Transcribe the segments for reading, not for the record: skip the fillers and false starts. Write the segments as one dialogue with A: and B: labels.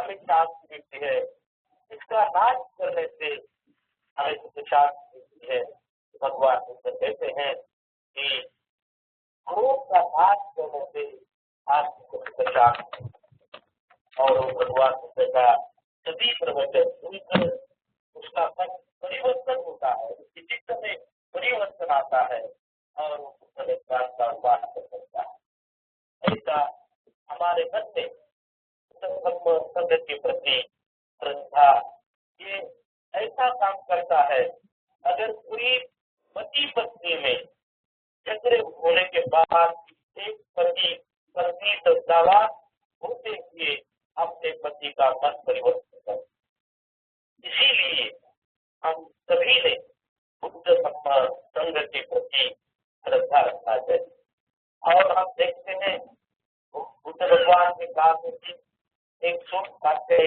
A: हमें शांति मिलती है, इसका नाश करने से हमें सुख शांति मिलती है। भगवान बुद्ध कहते हैं कि क्रोध का नाश करने से आपको सुख शांति, और भगवान बुद्ध का सभी प्रवचन सुनकर उसका मन परिवर्तन होता है, उसकी चित्त में परिवर्तन आता है और वो ज्ञान का उपाय कर सकता है। ऐसा हमारे मन में धर्म संघ के प्रति श्रद्धा ये ऐसा काम करता है। अगर पूरी पति पत्नी में झगड़े होने के बाद एक पति पत्नी श्रद्धावान होते हुए अपने पति का मन परिवर्तन कर, इसीलिए हम सभी ने बुद्ध धम्म संघ के प्रति श्रद्धा रखना चाहिए। और हम देखते हैं बुद्ध भगवान के काल में एक सोनकाते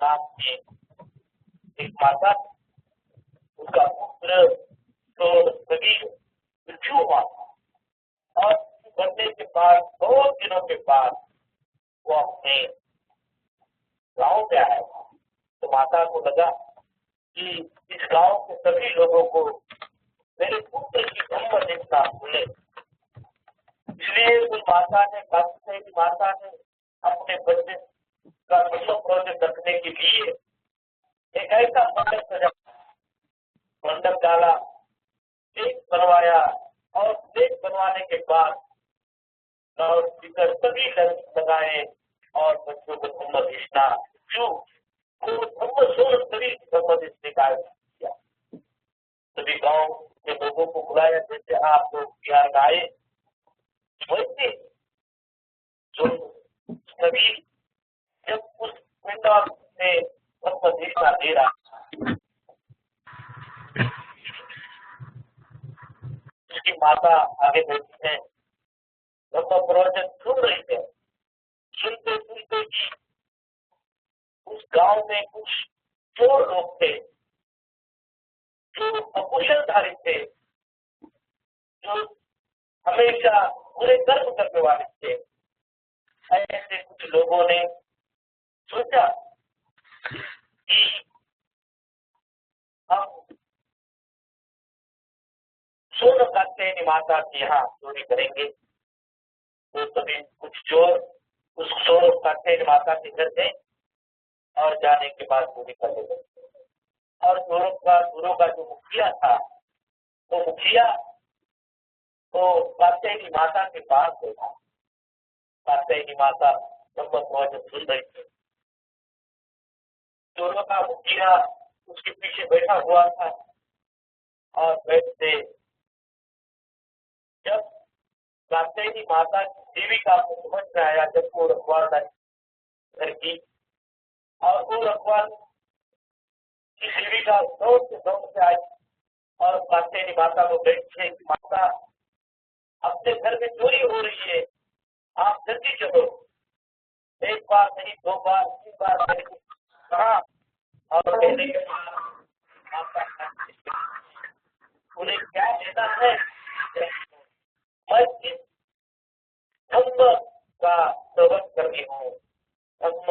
A: नाम की एक माता, उसका पुत्र तो सभी मृत्यु हुआ और बनने के बाद 2 दिनों के बाद वो अपने गांव में आया था। तो माता को लगा कि इस गांव के सभी लोगों को मेरे पुत्र की धम्म दीक्षा मिले, इसलिए उस माता ने अपने बच्चे का धर्म प्रोजेक्ट रखने के लिए एक ऐसा मंडप डाला, केक बनवाया और केक बनवाने के बाद लाउड स्पीकर सभी लगाए और बच्चों को धम्म दीक्षा निकाल किया। सभी गांव के लोगों को बुलाया, जैसे आप लोग बिहार आए वैसे जो सभी जब उस पिंडा में धम्म दीक्षा दे रहा, उसकी माता आगे बैठी है, धम्म प्रवचन सुन रही है। सुनते सुनते कि उस गांव में कुछ चोर लोग थे जो अकुशलधारी थे, जो हमेशा बुरे कर्म करने वाले थे। ऐसे कुछ लोगों ने सोचा कि हम सोन कात्यायनी माता के यहाँ चोरी करेंगे। तो सभी कुछ चोर उस सोन कात्यायनी माता के घर गए और जाने के बाद चोरी कर ले गए। और चोरों का जो मुखिया था, वो मुखिया तो कात्यायनी माता के पास बैठा। कात्यायनी माता धम्म प्रवचन सुन रही थी। चोरों का मुखिया उसके पीछे बैठा हुआ था और बैठते जब कात्यायनी माता की देविका को समझ में आया, जब वो रखवाल घर की और वो रखवाल की देविका दौड़ से आई और कात्यायनी माता को बैठे कि माता अपने घर में चोरी हो रही है, आप जल्दी चलो। 1 बार नहीं, 2 बार 3 बार कहा और कहने के बाद उन्हें क्या लेना है, मैं इस धम्म का श्रवण कर रही हूँ। धम्म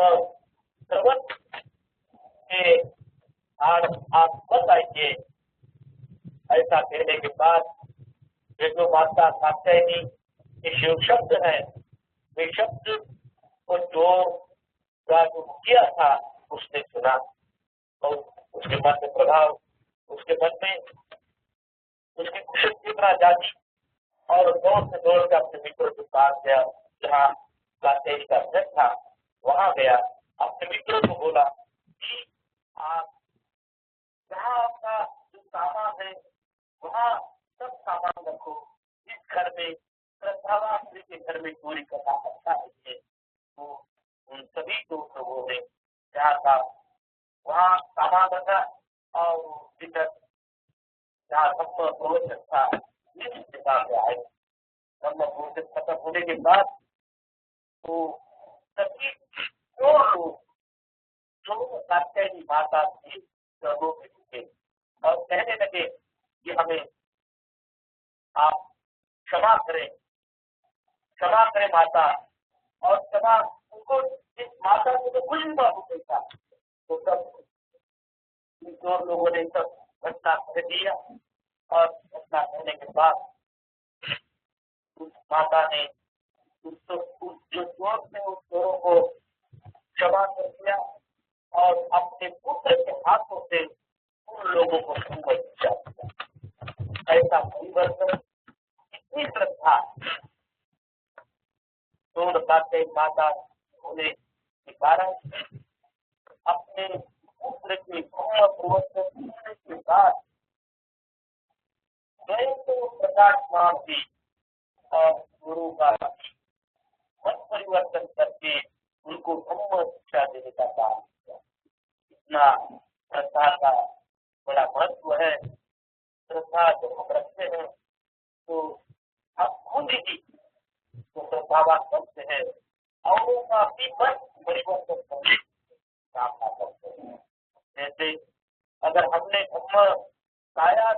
A: श्रवण के आप मत आइए। ऐसा कहने के बाद ये जो माता कात्यायनी के शिव शब्द है, वे शब्द को चोर का जो किया था उसने सुना और उसके मन में प्रभाव, उसके मन में उसकी कुशलता जागी और दौड़ के अपने मित्रों के पास गया, जहाँ कात्यायनी का घर था वहां गया। अपने मित्रों को बोला कि आप जहाँ आपका जो सामान है वहाँ सब सामान रखो, इस घर में श्रद्धावान के घर में चोरी करना अच्छा है। तो उन सभी लोगों ने जहाँ था वहाँ सामान रखा और भीतर जहाँ धम्म प्रवचन था इस जगह पे आए। धम्म प्रवचन खत्म होने के बाद तो सभी जो कात्यायनी माता थी लोगों में थे और कहने लगे कि हमें आप क्षमा करें माता, और क्षमा उनको इस माता को तो कुछ भी मालूम नहीं था। तो सब चोर लोगों ने सब घटना कर दिया और घटना करने के बाद उस माता ने जो चोर थे उस चोरों को क्षमा कर दिया और अपने पुत्र के हाथों से उन लोगों को दिया। ऐसा परिवर्तन, इतनी श्रद्धा दूर बातें माता होने के कारण अपने पुत्र की परिवर्तन के बाद स्वयं तो प्रकाशमान भी और गुरु का मन परिवर्तन करके उनको धर्म शिक्षा देने का काम किया। इतना श्रद्धा का बड़ा महत्व है। श्रद्धा जो हम रखते हैं तो हम खुद ही तो श्रद्धावान बनते हैं और का भी मन परिवर्तन करने काम करते हैं। जैसे अगर हमने धर्म काया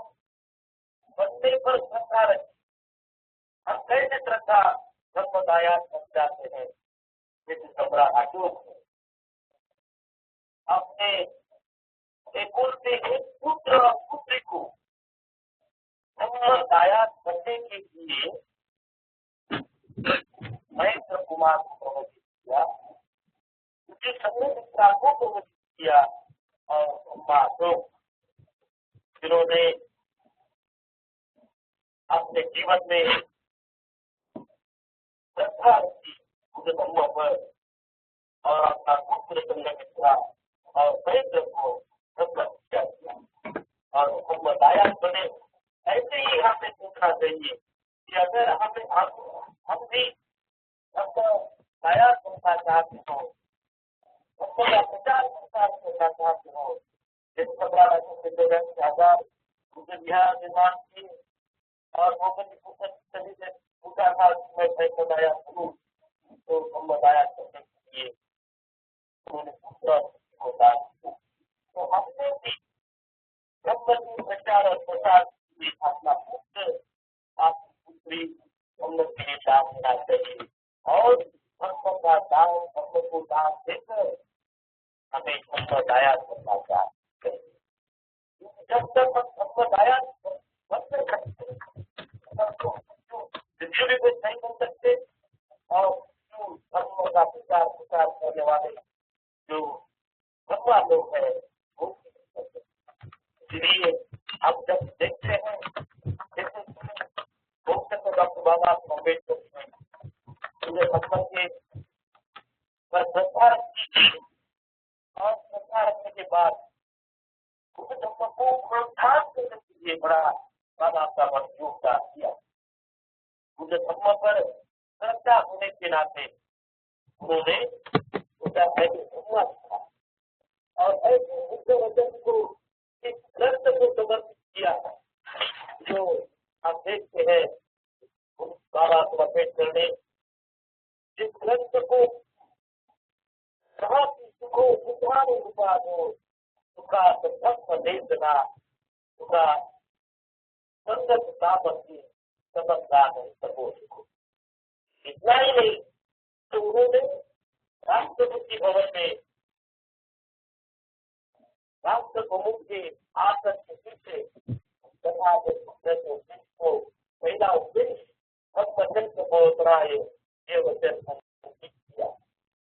A: बनने पर श्रद्धा रखी, हम कैसे श्रद्धा धर्मदाया बन जाते हैं। जैसे सम्राट अशोक अपने एक पुत्र और पुत्री को धर्मदाया बनने के लिए महेंद्र कुमार को प्रवचित किया, उनके संघमित्रा को प्रवचित किया और अशोक जिन्होंने अपने जीवन में श्रद्धा रखी धर्म पर और अपना पुत्र संघमित्रा और महेंद्र को धर्म शिक्षा किया और धर्मदायक बने। ऐसे ही हमें सोचना चाहिए कि अगर हम भी दाया करना चाहते हो, धर्म का प्रचार प्रसार करना चाहते हो, जैसे सम्राट अशोक के 1000 बिहार निर्माण किए और सभी से पूछा था मैं धर्मदाया करूँ तो धर्मदाया करने के लिए उन्होंने होता है। तो हमने भी धर्म की प्रचार और प्रसार अपना पुत्र आपकी पुत्री हम लोग के लिए दान देना चाहिए और धर्म का दान धर्म को दान देकर हमें धर्मदाया करना चाहिए। जब तक हम धर्मदाया बनते सकते पृथ्वी पे नहीं बन सकते और जो धर्म का प्रचार प्रसार करने वाले जो धर्मा लोग हैं वो इसलिए आप जब देखते हैं जैसे डॉक्टर बाबा अम्बेडकर पूरे धर्म के पर श्रद्धा रखी और श्रद्धा रखने के बाद उस धर्म को प्रोत्साहन करने के लिए बड़ा बाबा का योगदान किया। मुझे धर्म पर श्रद्धा होने के नाते उन्होंने उसका हुआ था और ऐसे बुद्ध वचन को इस ग्रंथ को समर्पित किया था जो आप देखते हैं बाबा अम्बेडकर ने जिस ग्रंथ को कहा कि सुखो सुखाने रूपा हो उसका धर्म देना उसका संगत कामती समझदार है सबको सुखो। इतना ही नहीं तो उन्होंने राष्ट्रपति भवन में राष्ट्रप्रमुख के आसन के पीछे तथा को पहला उपदेश हम वचन को पहुंचराए ये वचन किया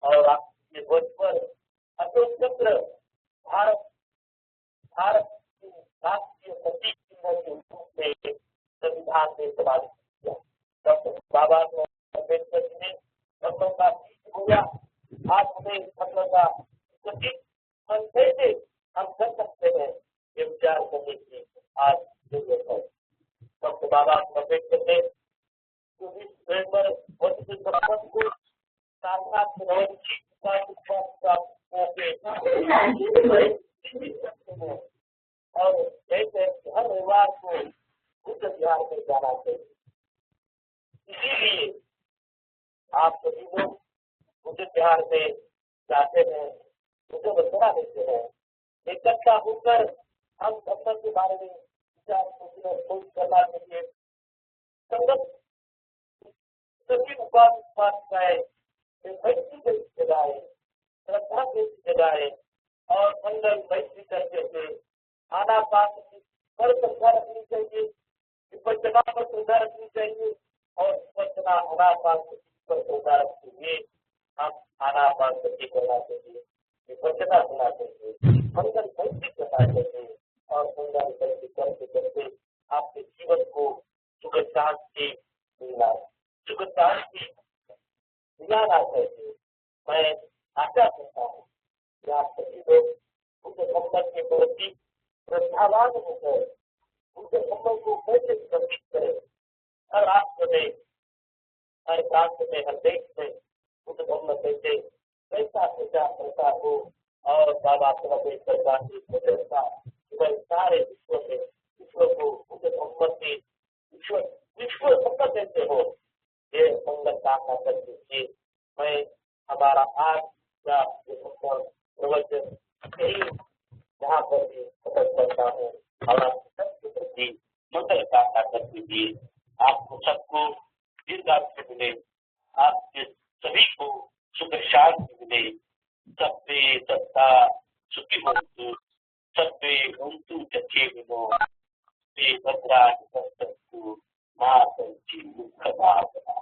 A: और आपके ध्वज पर अशोक चक्र भारत की राष्ट्रीय प्रतीक चिन्ह के रूप में संविधान में समावेश किया। डॉक्टर बाबा अम्बेडकर जी ने धर्म का बीज बोया। आज हमें धर्म का प्रतीक कैसे हम कर सकते हैं ये विचार करने की आज जरूरत है। डॉक्टर बाबा अम्बेडकर ने पर को साक्षात और कहते हैं कि हर रविवार को बुद्ध विहार में जाना चाहिए। इसीलिए आप सभी लोग बुद्ध विहार में जाते हैं, मुझे बता देते हैं, इकट्ठा होकर हम धर्म के बारे में विचार सोच करना चाहिए। संगत सभी उपाध्याय व्यक्तिगत जगह श्रद्धा से जगाए और मंगल मैत्री करते हुए आनापान की पर श्रद्धा रखनी चाहिए, विपचना पर श्रद्धा रखनी चाहिए और विपचना आनापान पर श्रद्धा रखते हुए हम आनापान गति करना चाहिए, विपचना करना चाहिए, मंगल मैत्री करना चाहिए और मंगल मैत्री करते करते आपके जीवन को सुख शांति मिलना, सुख शांति दिलाना चाहिए। मैं आशा करता हूँ कि आप सभी लोग बुद्ध धम्म के प्रति श्रद्धावान होकर बुद्ध धम्म को कैसे विकसित करें, हर राष्ट्र में, हर प्रांत में, हर देश में बुद्ध धम्म कैसे कैसा प्रचार करता हो और बाबा सर्वेश्वर का प्रचेषा सारे विश्व में विश्व को बुद्ध धम्म से विश्व सफल देते हो, ये संगत कामना कर दीजिए। मैं हमारा आज का प्रवचन यही यहाँ पर भी खत्म करता हूँ और आपके सबके प्रति मंगल कामना कर दीजिए। आपको सबको दीर्घायु मिले, आपके सभी को सुख शांति मिले, सबे सत्ता सुखी होतु, सबे होतु जचेविनो, सबे भद्राणि पश्यन्तु मा संचि दुःखभाजना।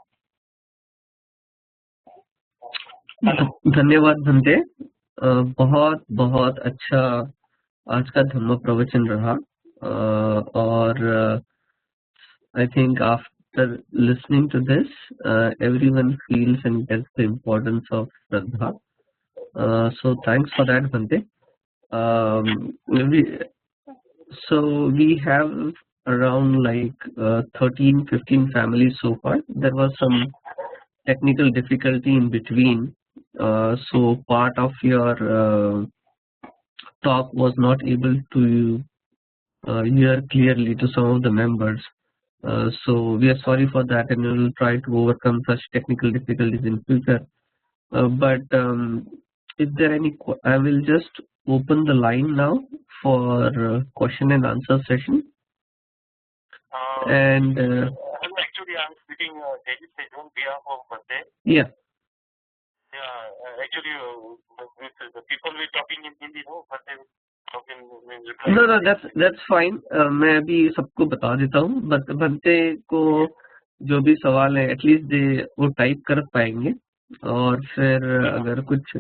B: धन्यवाद भंते, बहुत बहुत अच्छा आज का धम्म प्रवचन रहा और I think after listening to this everyone feels and gets the importance of Shraddha. So thanks for that, Bhante. We have around like 13-15 families so far. There was some technical difficulty in between, so part of your talk was not able to hear clearly to some of the members. So we are sorry for that, and we will try to overcome such technical difficulties in future. But if there are any, I will just open the line now for question and answer session. And
A: actually, I'm speaking on behalf of Bhante.
B: Yeah.
A: Actually, the people will talking in Hindi, no? Bhante
B: No, that's fine. मैं अभी सबको बता देता हूँ, but Bhante को जो भी सवाल है एटलीस्ट वो टाइप कर पाएंगे, और फिर अगर कुछ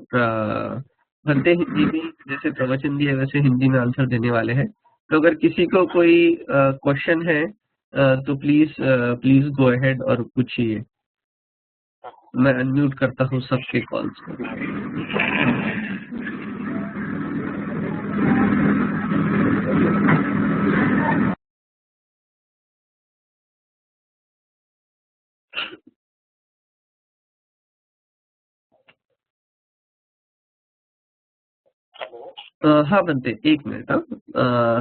B: भंते हिंदी में जैसे प्रवचन दिए वैसे हिंदी में आंसर देने वाले हैं, तो अगर किसी को कोई क्वेश्चन है तो प्लीज गो अहेड और पूछिए। मैं अनम्यूट करता हूँ सबके कॉल्स को। हाँ बनते, एक मिनट,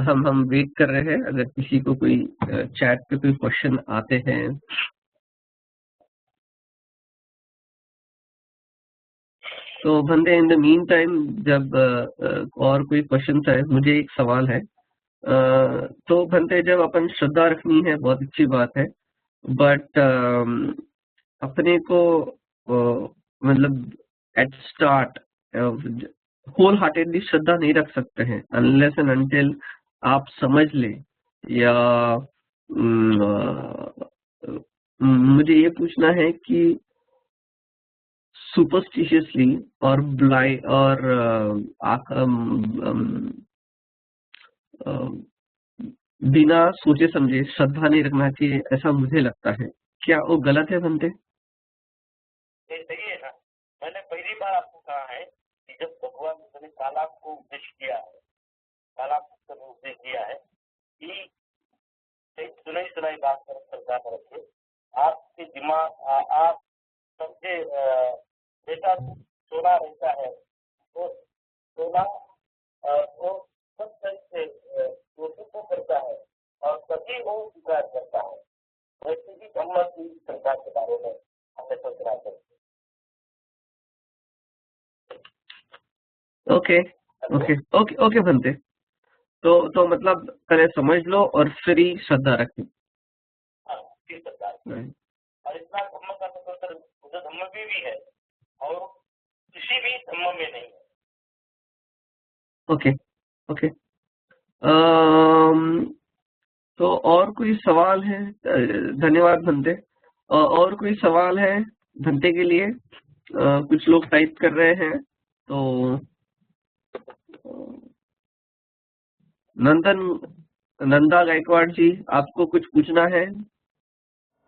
B: हम वेट कर रहे हैं, अगर किसी को कोई चैट पे कोई क्वेश्चन आते हैं। तो बंदे इन द मीन टाइम जब और कोई क्वेश्चन आए, मुझे एक सवाल है। तो बंदे जब अपन श्रद्धा रखनी है बहुत अच्छी बात है, बट अपने को मतलब एट स्टार्ट होल हार्टेडली श्रद्धा नहीं रख सकते हैं अनलेस एंड अनटिल आप समझ ले, या मुझे ये पूछना है कि सुपरस्टिशियसली और ब्लाइंड और बिना सोचे समझे श्रद्धा नहीं रखना चाहिए, ऐसा मुझे लगता है। क्या वो गलत है बनते?
A: सही है ना। मैंने पहली बार आपको कहा है कि जब भगवान ने तालाब को उपदेश किया है, तालाब को उपदेश दिया है कि सुनाई बात पर श्रद्धा रखे, आपके दिमाग आप समझे बेटा सोना रहता है, तो सोना वो सब से कोशिश करता है और सभी वो स्वीकार करता है। वैसे ही धम्म की श्रद्धा के बारे में हमें सोचना चाहिए।
B: ओके बनते, तो मतलब पहले समझ लो और फिर ही श्रद्धा रखें।
A: और इतना धम्म का तो धम्म भी है, और किसी भी ब्रह्म में नहीं है।
B: Okay okay. तो और कोई सवाल है? धन्यवाद भंते। और कोई सवाल है भंते के लिए? कुछ लोग टाइप कर रहे हैं, तो नंदा गायकवाड़ जी, आपको कुछ पूछना है?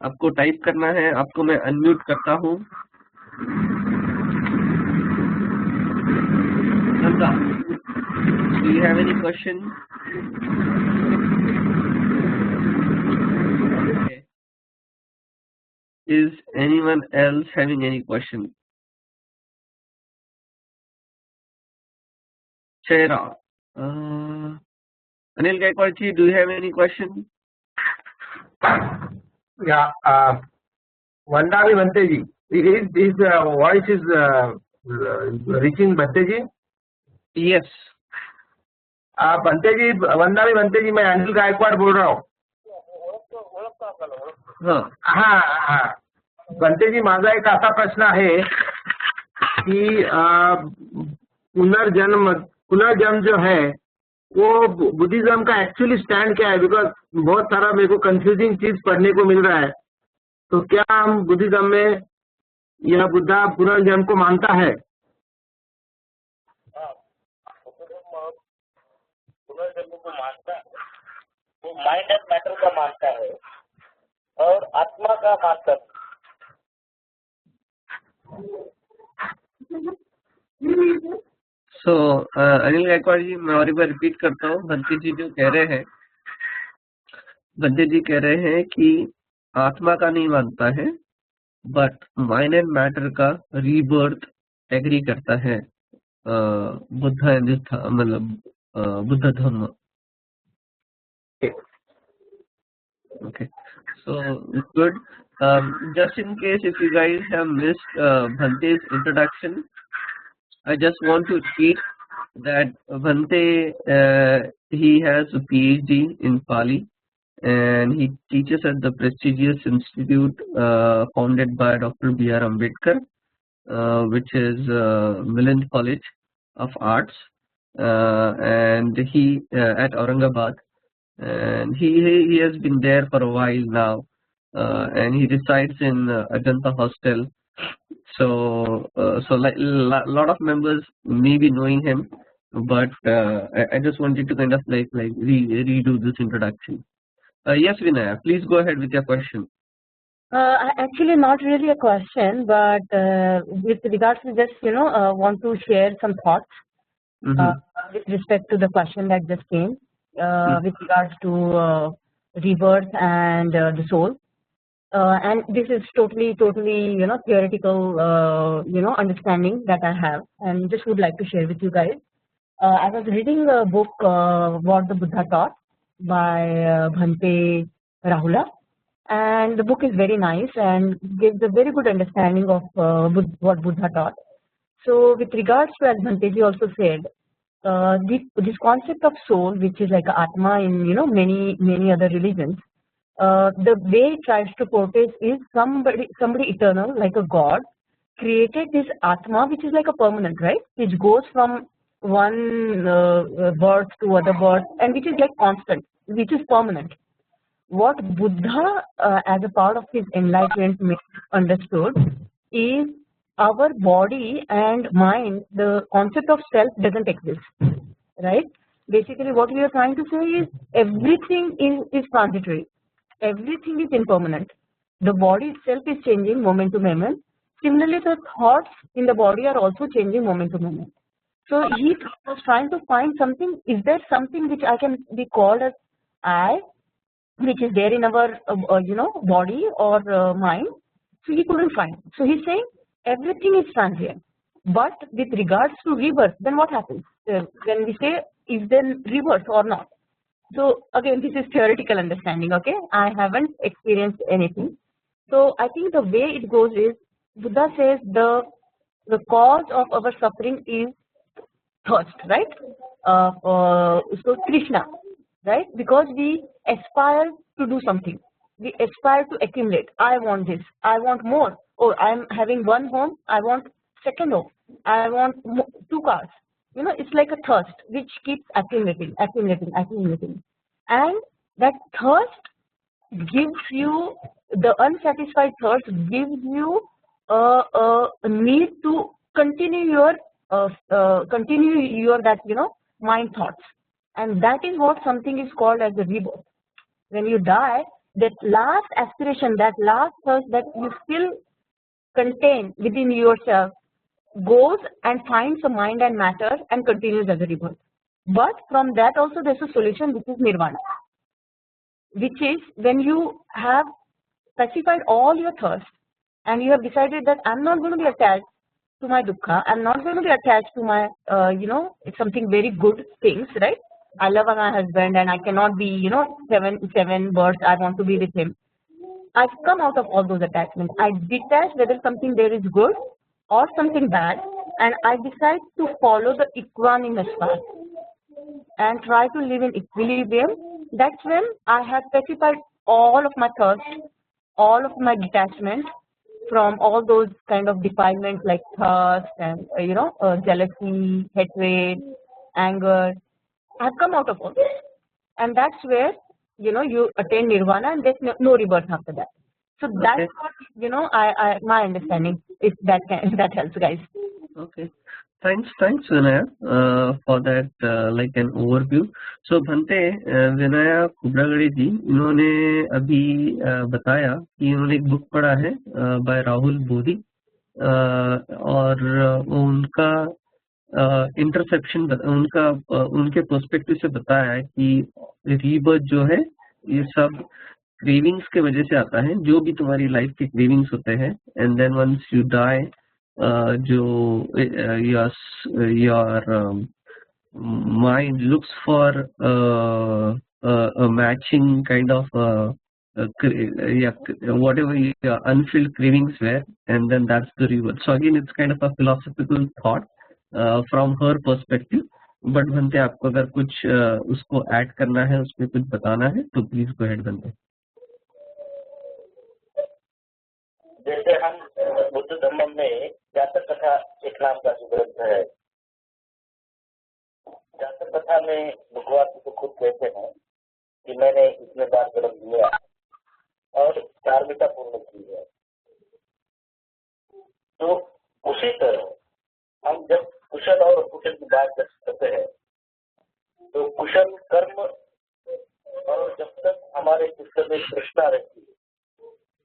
B: आपको टाइप करना है, आपको मैं अनम्यूट करता हूँ। Nanda, do you have any question? Okay. Is anyone else having any question? Chaira, Anil Gaikwad ji, do you have any question?
C: Yeah, Vandami Bhanteji, is voice is reaching Bhanteji?
B: Yes.
C: Bhanteji, Vandami Bhanteji, मैं अनिल गायकवाड़ बोल रहा हूँ। हाँ, बंतेजी, माझा एक असा प्रश्न आहे की पुनर्जन्म जो है वो बुद्धिज्म का एक्चुअली स्टैंड क्या है? बिकॉज बहुत सारा मेरे को कंफ्यूजिंग चीज पढ़ने को मिल रहा है। तो क्या हम बुद्धिज्म में यह बुद्धा पुनर्जन्म को मानता है?
A: पुनर्जन्म को मानता है, वो माइंड एंड मैटर का मानता है और आत्मा का मानता है।
B: So, अनिल गायकवाड़ जी, मैं और एक बार रिपीट करता हूँ। भंते जी जो कह रहे हैं, भंते जी कह रहे हैं कि आत्मा का नहीं मानता है, बट माइंड एंड मैटर का रीबर्थ एग्री करता है बुद्ध मतलब बुद्ध धर्म। Okay, so good. Just in case if you guys have missed Bhante's introduction, I just want to repeat that Bhante, he has a PhD in Pali, and he teaches at the prestigious institute founded by Dr. B.R. Ambedkar, which is Milind College of Arts, and he at Aurangabad, and he has been there for a while now, and he resides in Ajanta Hostel. So like lot of members may be knowing him, but I just wanted to kind of like redo this introduction. Yes, Vinaya, please go ahead with your question.
D: Actually, not really a question, but with regards to just want to share some thoughts with respect to the question that just came with regards to rebirth and the soul. And this is totally theoretical understanding that I have, and just would like to share with you guys. I was reading a book What the Buddha Taught by Bhante Rahula, and the book is very nice and gives a very good understanding of what Buddha taught. So with regards to, as Bhanteji also said, this concept of soul, which is like Atma in many other religions, the way it tries to portray is somebody eternal, like a god, created this Atma, which is like a permanent, right? Which goes from one birth to other birth, and which is like constant, which is permanent. What Buddha, as a part of his enlightenment, understood is our body and mind. The concept of self doesn't exist, right? Basically, what we are trying to say is everything is transitory. Everything is impermanent. The body itself is changing moment to moment. Similarly, the thoughts in the body are also changing moment to moment. So he was trying to find something. Is there something which I can be called as I, which is there in our body or mind? So he couldn't find. So he's saying everything is transient. But with regards to rebirth, then what happens? When we say, is there rebirth or not? So again, this is theoretical understanding, okay? I haven't experienced anything. So I think the way it goes is, Buddha says the cause of our suffering is thirst, right? So Krishna, right? Because we aspire to do something. We aspire to accumulate. I want this. I want more. Oh, I'm having one home. I want second, oh, I want 2 cars. You know, it's like a thirst which keeps accumulating, and that thirst gives you, the unsatisfied thirst gives you a need to continue your that, you know, mind thoughts, and that is what something is called as the rebirth. When you die, that last aspiration, that last thirst that you still contain within yourself goes and finds a mind and matter and continues as a rebirth. But from that also there's a solution, which is nirvana, which is when you have specified all your thirst and you have decided that I'm not going to be attached to my dukkha, I'm not going to be attached to my you know, it's something very good things, right? I love my husband and I cannot be, you know, seven birds, I want to be with him. I've come out of all those attachments. I detach whether something there is good or something bad, and I decide to follow the equanimous path and try to live in equilibrium. That's when I have specified all of my thirst, all of my detachment from all those kind of defilements like thirst and you know, jealousy, hatred, anger. I've come out of all this, and that's where, you know, you attain nirvana, and there's no rebirth after that. So that's
B: Okay.
D: what, you know, I my understanding, if that helps, guys.
B: Okay. Thanks, Vinaya, for that like an overview. So Bhante, Vinaya खुबरागड़े जी, इन्होंने अभी बताया कि इन्होंने एक book पढ़ा है bye Rahul Bodhi, और वो उनका इंटरसेप्शन उनका उनके पर्सपेक्टिव से बताया है कि रीबर्थ जो है ये सब क्रेविंग्स के वजह से आता है, जो भी तुम्हारी लाइफ के क्रेविंग्स होते हैं, and then once you die जो your mind looks for a matching kind of whatever your unfilled cravings were, and then that's the rebirth. So again, it's kind of a philosophical thought from her perspective. But Bhante, आपको अगर कुछ उसको add करना है, उसमें कुछ बताना है, तो प्लीज गो अहेड Bhante.
A: जैसे हम बुद्ध धर्म में जातक कथा एक नाम का ग्रंथ है। जातक कथा में भगवान को खुद कहते हैं कि मैंने इतने बार जन्म लिया और धार्मिकता पूर्ण की है। तो उसी तरह हम जब कुशल और अकुशल की बात करते हैं, तो कुशल कर्म, और जब तक हमारे चित्त में तृष्णा रहती है,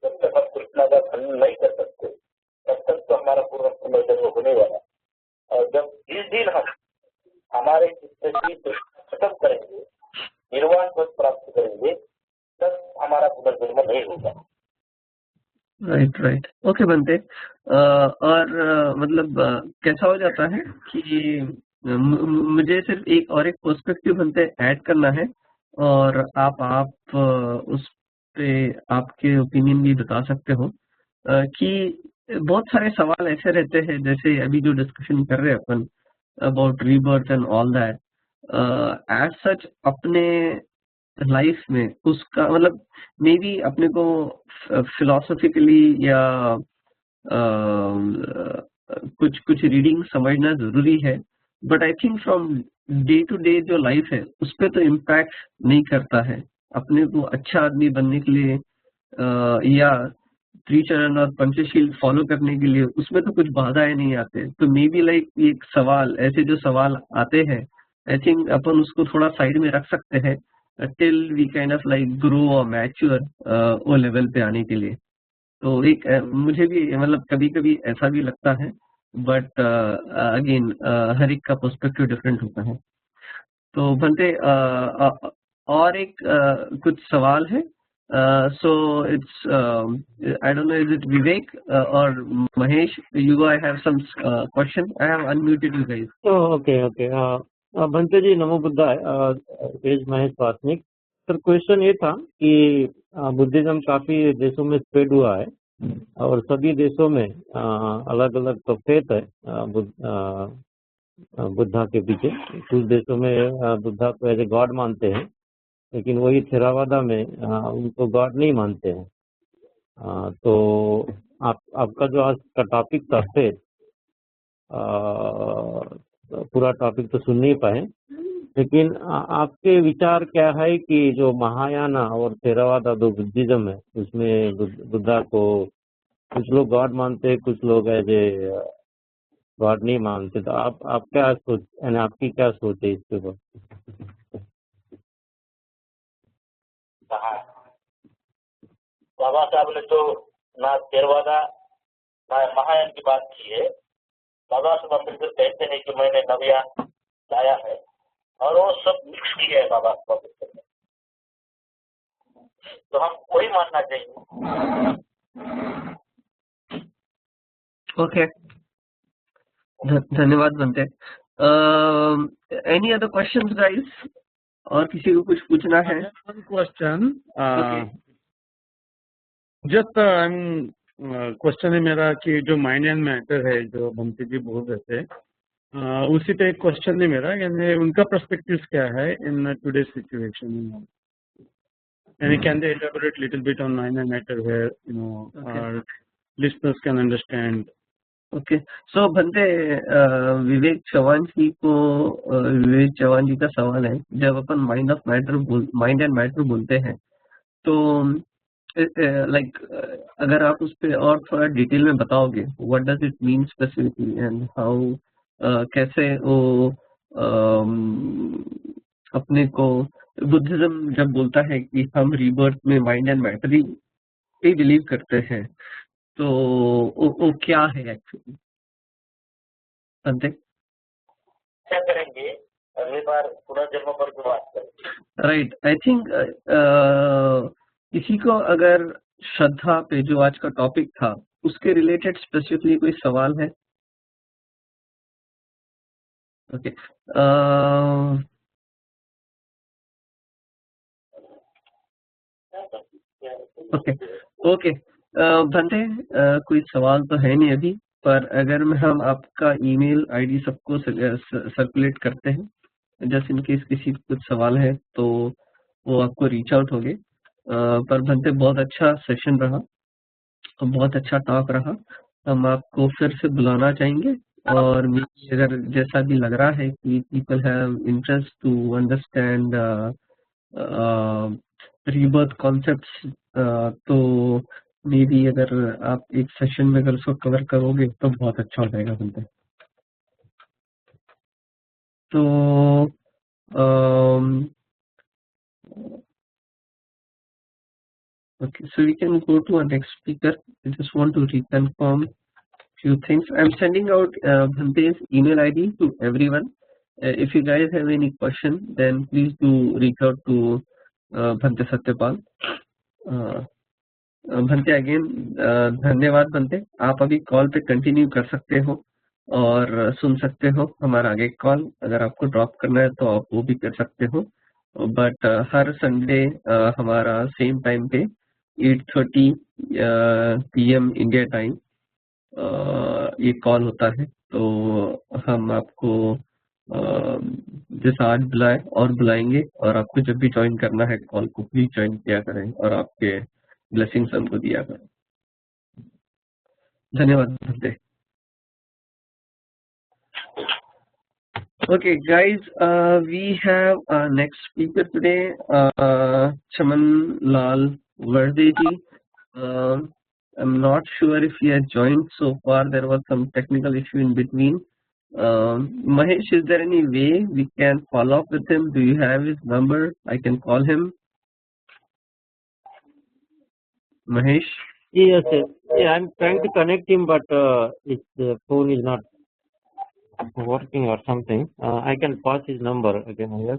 A: जब तक हम तृष्णा का खंडन नहीं कर सकते, तब तक तो हमारा पूर्ण पुनर्जन्म होने वाला। और जब जिस दिन हम हमारे चित्त की तृष्णा खत्म करेंगे, निर्वाण पद प्राप्त करेंगे, तब हमारा पुनर्जन्म नहीं होगा।
B: राइट ओके Bhante, और मतलब कैसा हो जाता है कि मुझे सिर्फ एक पर्सपेक्टिव Bhante ऐड करना है, और आप उस पे आपके ओपिनियन भी बता सकते हो कि बहुत सारे सवाल ऐसे रहते हैं, जैसे अभी जो डिस्कशन कर रहे हैं अपन about rebirth and all that, as such अपने लाइफ में उसका मतलब मे बी अपने को फिलोसॉफिकली या कुछ रीडिंग समझना जरूरी है, but I think from day to day जो लाइफ है उस पर तो इम्पैक्ट नहीं करता है। अपने को अच्छा आदमी बनने के लिए या त्रिचरण और पंचशील फॉलो करने के लिए उसमें तो कुछ बाधाएं नहीं आते। तो मे बी लाइक एक सवाल, ऐसे जो सवाल आते हैं, आई थिंक अपन उसको थोड़ा साइड में रख सकते हैं till we kind of like grow और मैच्योर वो लेवल पे आने के लिए। तो एक मुझे भी मतलब कभी कभी ऐसा भी लगता है, बट अगेन हर एक का पर्सपेक्टिव डिफरेंट होता है। तो Bhante, और एक कुछ सवाल है, so it's I don't know is it Vivek और Mahesh, you guys have some question? I have unmuted you guys.
C: Okay Bhante ji, नमो बुद्धाय। तेज महेश वासनिक सर, क्वेश्चन ये था कि बुद्धिज्म काफी देशों में स्प्रेड हुआ है और सभी देशों में अलग अलग तो फेथ है बुद्धा के पीछे। कुछ देशों में बुद्धा को एज ए गॉड मानते हैं, लेकिन वही थेरावादा में उनको गॉड नहीं मानते हैं। तो आपका जो आज का टॉपिक था फेथ,
E: पूरा टॉपिक तो सुन नहीं पाए, लेकिन आपके विचार क्या है कि जो महायान और थेरावाद जो बुद्धिज्म है उसमें बुद्धा को कुछ लोग गॉड मानते हैं, कुछ लोग एज ए गॉड नहीं मानते, तो आप क्या सोच, यानी आपकी क्या सोच है इसके ऊपर?
A: बाबा साहब ने तो ना थेरवादा ना महायान की बात की है। बाबा साहब अम्बेडकर कहते हैं कि मैंने नवयान लाया है, और वो सब मिक्स किया है बाबा साहब अम्बेडकर ने, तो हम वही मानना चाहिए।
B: ओके, धन्यवाद बनते। Any other questions guys? और किसी को कुछ पूछना है?
F: क्वेश्चन जस्ट क्वेश्चन है मेरा कि जो माइंड एंड मैटर है जो बंटी जी बोल रहे थे, उसी पे एक क्वेश्चन है मेरा, यानी उनका पर्सपेक्टिव क्या है इन टुडे सिचुएशन, यानी can they elaborate little bit on mind and matter where our listeners can understand?
B: Okay, so Bhante Vivek Chauhan जी का सवाल है, जब अपन माइंड एंड मैटर बोलते हैं तो लाइक अगर आप उस पर और थोड़ा डिटेल में बताओगे, what does it mean specifically and how, कैसे वो अपने को बुद्धिज्म जब बोलता है कि हम रीबर्थ में mind and matter he believe करते हैं, तो वो क्या है एक्चुअली?
A: क्या करेंगे अगली बार पुनर्जन्म पर जो बात करेंगे।
B: राइट, आई थिंक किसी को अगर श्रद्धा पे जो आज का टॉपिक था उसके रिलेटेड स्पेसिफिकली कोई सवाल है? ओके, ओके, बनते कोई सवाल तो है नहीं अभी, पर अगर हम आपका ईमेल आईडी सबको सर्कुलेट करते हैं, जस्ट इन केस किसी को कुछ सवाल है तो वो आपको रीच आउट होंगे। पर बनते बहुत अच्छा सेशन रहा, बहुत अच्छा टॉक रहा, हम आपको फिर से बुलाना चाहेंगे, और अगर जैसा भी लग रहा है कि people have interest to understand rebirth concepts, तो मे बी अगर आप एक सेशन में अगर उसको कवर करोगे तो बहुत अच्छा हो जाएगा बनते। तो okay, so we can go to our next speaker. I just want to reconfirm few things. I'm sending out Bhante's email ID to everyone. If you guys have any question, then please do reach out to Bhante Satyapal. Bhante again, धन्यवाद Bhante. आप अभी call पे continue कर सकते हो और सुन सकते हो हमारा आगे कॉल। अगर आपको ड्रॉप करना है तो आप वो भी कर सकते हो, बट हर संडे हमारा सेम टाइम पे 8:30 PM इंडिया टाइम ये कॉल होता है। तो हम आपको जैसा आज बुलाए और बुलाएंगे, और आपको जब भी ज्वाइन करना है कॉल को प्लीज ज्वाइन किया करें और आपके ब्लेसिंग्स हमको दिया करें। धन्यवाद Bhante. Okay guys, we have our next speaker today, Chaman Lal Vardeji. I'm not sure if he has joined so far. There was some technical issue in between. Mahesh, is there any way we can follow up with him? Do you have his number? I can call him. Mahesh?
E: Yes, yeah, I'm trying to connect him, but his phone is not working or something. I can pass his number again. Yes.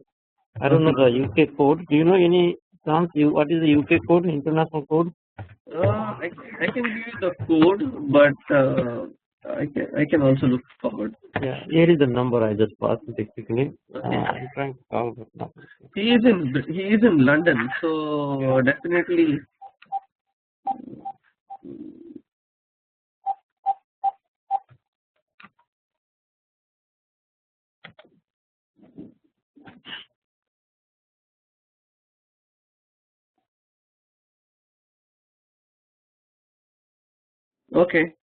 E: I don't know the UK code. Do you know any chance? What is the UK code? International code?
B: I can give you the code, but I can also look forward.
E: Yeah, here is the number I just passed basically. I'm trying to call, but not.
B: He is in London, so yeah. Definitely. Okay,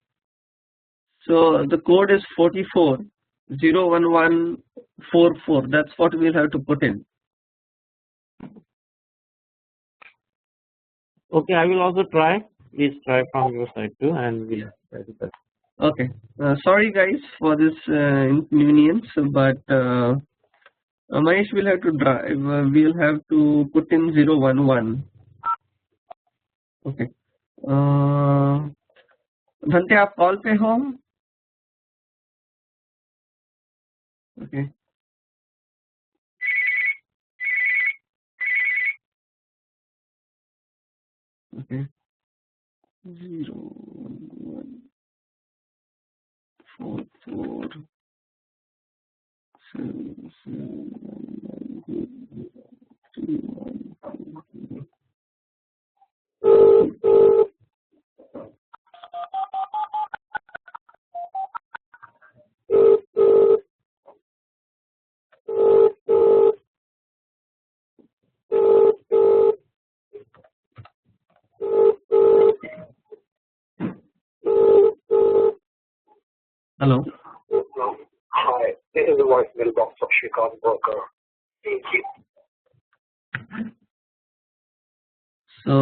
B: So the code is 44,01144. That's what we'll have to put in.
E: Okay, I will also try. Please try from your side too, and we'll try to test.
B: Okay. Sorry guys for this inconvenience, but Mahesh will have to drive. We'll have to put in 011. Okay. Bhante, आप call पे हो? Okay. Okay. 01144 771. Hello.
G: Hi, this is the voicemail box of Shrikant Broker. Thank you.
B: So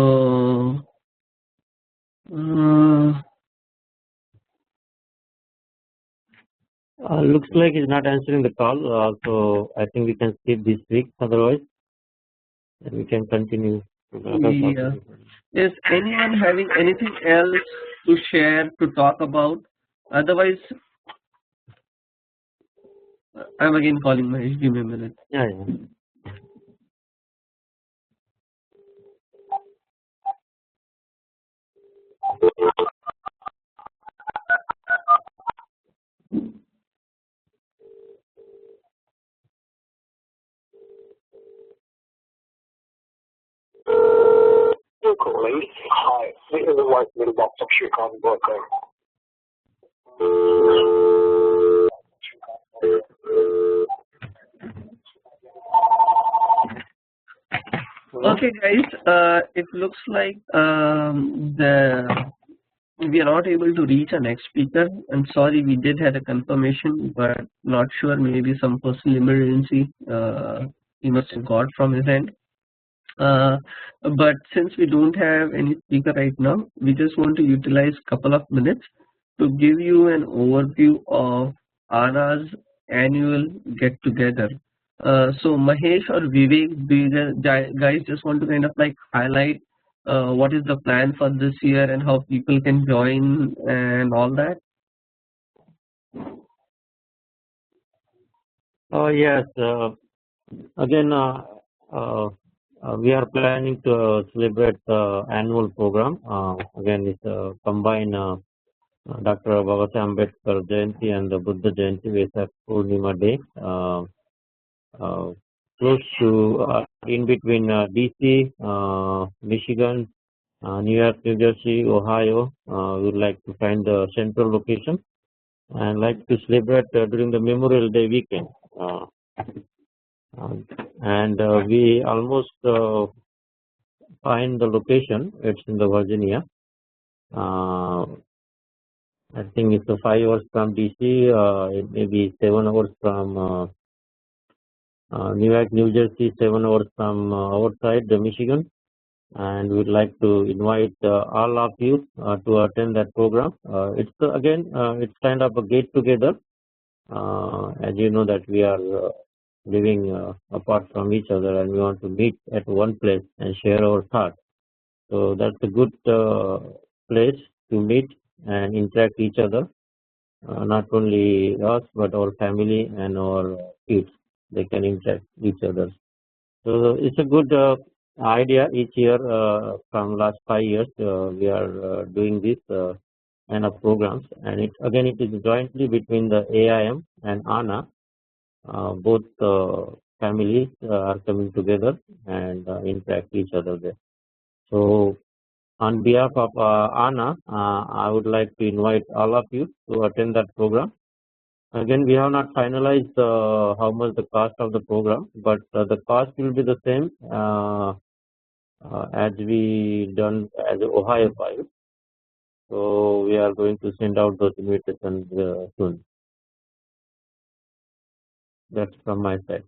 E: Looks like he's not answering the call, so I think we can skip this week. Otherwise, we can continue.
B: yeah. Is anyone having anything else to share, to talk about? Otherwise, I'm again calling Mahesh. Give me a minute.
E: Yeah.
G: You're calling. Hi, this is the voicemail box of Shrikant Broker.
B: Okay, guys. It looks like we are not able to reach our next speaker. I'm sorry, we did have a confirmation, but not sure. Maybe some personal emergency he must have got from his end. But since we don't have any speaker right now, we just want to utilize a couple of minutes to give you an overview of ANA's annual get together. So Mahesh or Vivek, do you guys just want to kind of like highlight what is the plan for this year and how people can join and all that?
E: Yes. Again, we are planning to celebrate the annual program. Again, it's a combined Dr. Babasaheb Ambedkar Jayanti and the Buddha Jayanti Vesak Purnima Day. Close to in between DC, Michigan, New York, New Jersey, Ohio. We would like to find the central location and like to celebrate during the Memorial Day weekend. And we almost find the location. It's in the Virginia. I think it's 5 hours from DC. It may be 7 hours from New York, New Jersey, 7 hours from our side, the Michigan. And we'd like to invite all of you to attend that program. It's it's kind of a get together. As you know that we are living apart from each other and we want to meet at one place and share our thoughts. So that's a good place to meet and interact each other. Not only us but our family and our kids. They can interact each other. So it's a good idea. Each year from last 5 years we are doing this kind of programs, and it is jointly between the AIM and ANA. Both families are coming together and interact each other there. So on behalf of ANA, I would like to invite all of you to attend that program. Again, we have not finalized how much the cost of the program, but the cost will be the same as we done as Ohio 5. So we are going to send out those invitations soon. That's from my side.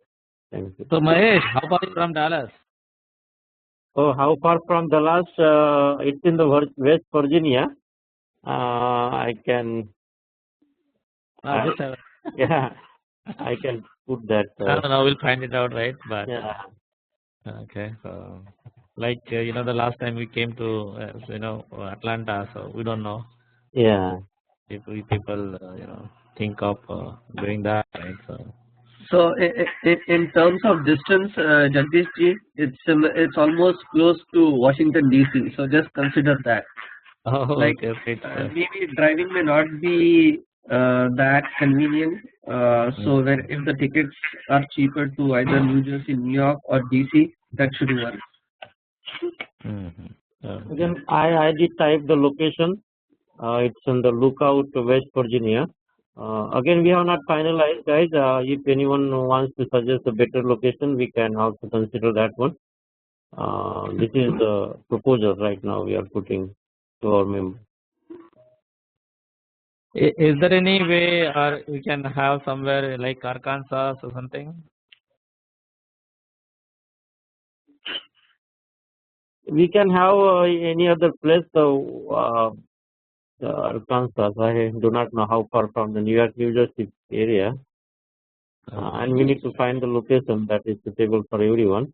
E: Thank you.
H: So Mahesh, how far is from Dallas?
E: Oh, how far from Dallas? It's in the West Virginia. I can.
H: Just have,
E: Yeah, I can put that.
H: no, we'll find it out, right? But
E: Yeah.
H: okay, so like the last time we came to Atlanta, so we don't know
E: Yeah.
H: if people think of doing that, right?
B: So in terms of distance, Jagdish ji, it's almost close to Washington DC. So just consider that.
H: Oh,
B: Like
H: okay,
B: maybe driving may not be that convenient. So when if the tickets are cheaper to either New Jersey, New York, or DC, that should work.
E: Again, I did type the location. It's on the Lookout, West Virginia. Again, we have not finalized, guys. If anyone wants to suggest a better location, we can also consider that one. This is the proposal right now we are putting to our members.
H: Is there any way or we can have somewhere like Arkansas or something?
E: We can have any other place. Arkansas. I do not know how far from the New York, New Jersey area. And we need to find the location that is suitable for everyone.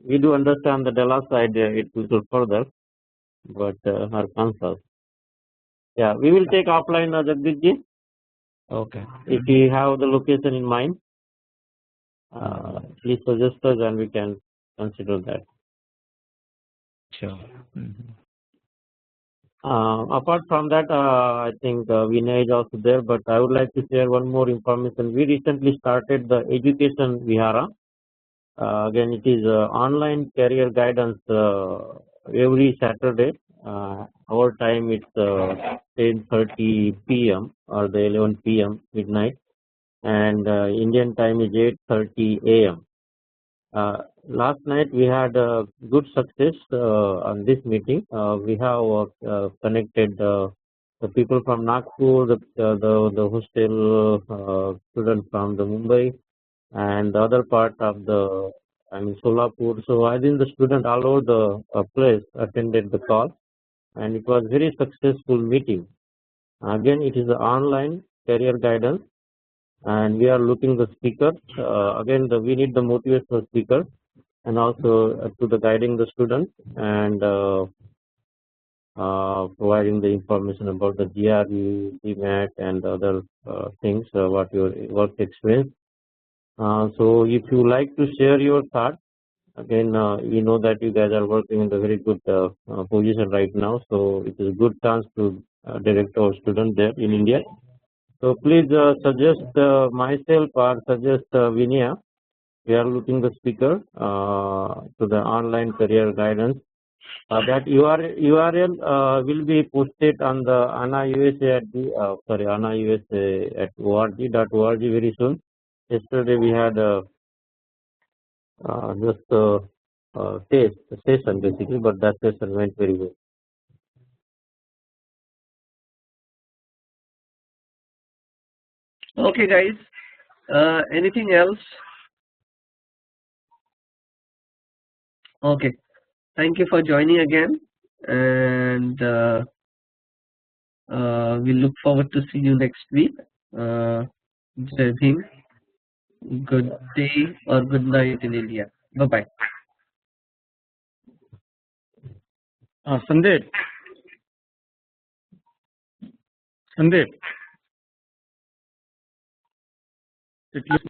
E: We do understand the Dallas side, it's a little further, but Arkansas. Yeah, we will take offline, Jagdish ji.
H: Okay.
E: If you have the location in mind, please suggest us and we can consider that.
H: Sure.
E: Apart from that, I think Vinay is also there, but I would like to share one more information. We recently started the Education Vihara. Again, it is online career guidance every Saturday. Our time it's 10:30 p.m. or the 11 p.m. midnight, and Indian time is 8:30 a.m. Last night we had good success on this meeting. We have connected the people from Nagpur, the hostel student from the Mumbai, and the other part of the Solapur. So I think the student all over the place attended the call, and it was very successful meeting. Again, it is an online career guidance, and we are looking the speakers. Again, we need the motivational speaker, and also to the guiding the students and providing the information about the GRE, GMAT, and other things, what your work experience. So if you like to share your thoughts, again, we know that you guys are working in a very good position right now, so it is a good chance to direct our students there in India. So please suggest myself or suggest Vinaya. We are looking the speaker to the online career guidance. That URL will be posted on the ANA USA at the ANA USA at org.org very soon. Yesterday we had just a session basically, but that session went very well.
B: Okay, guys. Anything else? Okay. Thank you for joining again, and we look forward to see you next week. Jai Hind. Good day or good night in India. Bye bye.
F: Sandeep. It looks